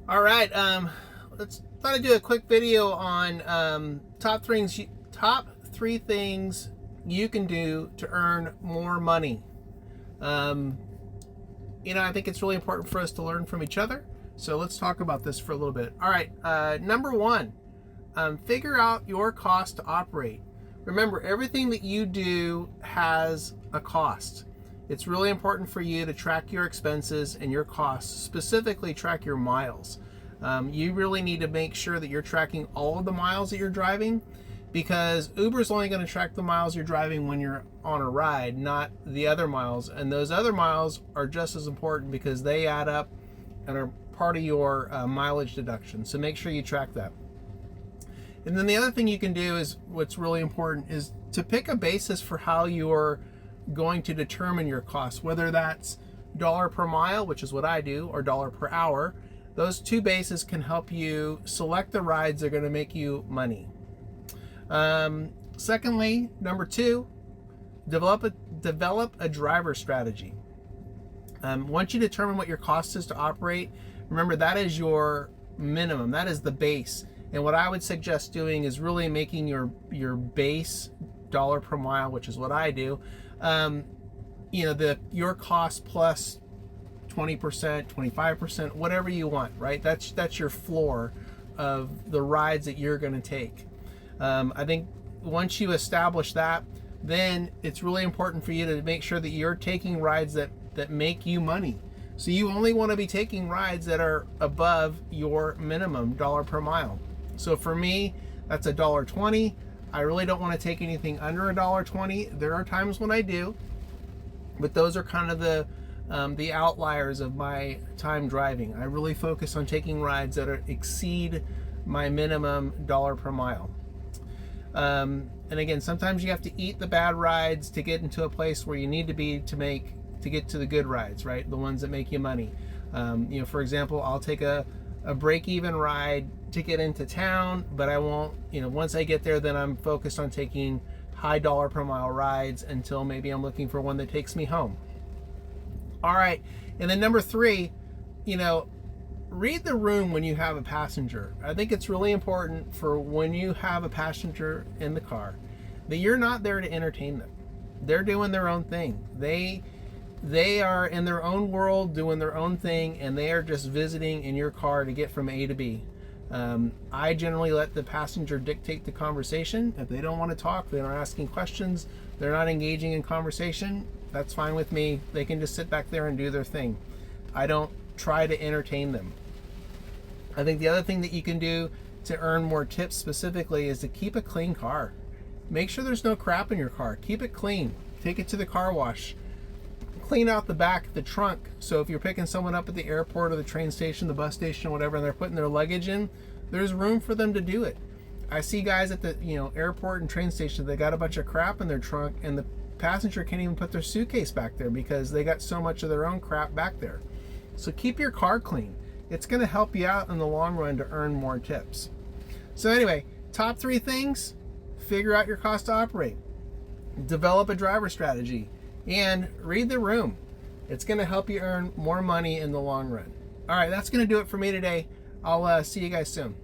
All right, let's thought I'd do a quick video on top three things you can do to earn more money. Um, I think it's really important for us to learn from each other. So let's talk about this for a little bit. All right, number one, figure out your cost to operate. Remember, everything that you do has a cost. It's really important for you to track your expenses and your costs, specifically track your miles. You really need to make sure that you're tracking all of the miles that you're driving, because Uber's only going to track the miles you're driving when you're on a ride, not the other miles. And those other miles are just as important because they add up and are part of your mileage deduction. So make sure you track that. And then the other thing you can do is, what's really important, is to pick a basis for how you're going to determine your costs, whether that's dollar per mile, which is what I do, or dollar per hour. Those two bases can help you select the rides that are going to make you money. Secondly, number two, develop a driver strategy. Once you determine what your cost is to operate, remember that is your minimum, that is the base. And what I would suggest doing is really making your base dollar per mile, which is what I do, your cost plus 20%, 25%, whatever you want, right? That's your floor of the rides that you're going to take. I think once you establish that, then it's really important for you to make sure that you're taking rides that make you money. So you only want to be taking rides that are above your minimum dollar per mile. So for me, that's $1.20. I really don't want to take anything under $1.20. There are times when I do, but those are kind of the outliers of my time driving. I really focus on taking rides that exceed my minimum dollar per mile. And again, sometimes you have to eat the bad rides to get into a place where you need to be to get to the good rides, right? The ones that make you money. For example, I'll take a break-even ride to get into town, but I won't, once I get there, then I'm focused on taking high dollar per mile rides until maybe I'm looking for one that takes me home. All right, and then number three, read the room when you have a passenger. I think it's really important for when you have a passenger in the car that you're not there to entertain them. They're doing their own thing. They are in their own world doing their own thing, and they are just visiting in your car to get from A to B. I generally let the passenger dictate the conversation. If they don't want to talk, they're not asking questions, they're not engaging in conversation, that's fine with me. They can just sit back there and do their thing. I don't try to entertain them. I think the other thing that you can do to earn more tips specifically is to keep a clean car. Make sure there's no crap in your car. Keep it clean. Take it to the car wash. Clean out the back, the trunk. So if you're picking someone up at the airport or the train station, the bus station, whatever, and they're putting their luggage in, there's room for them to do it. I see guys at the airport and train station, they got a bunch of crap in their trunk, and the passenger can't even put their suitcase back there because they got so much of their own crap back there. So keep your car clean. It's going to help you out in the long run to earn more tips. So anyway, top three things: figure out your cost to operate, develop a driver strategy, and read the room. It's going to help you earn more money in the long run. All right, that's going to do it for me today. I'll see you guys soon.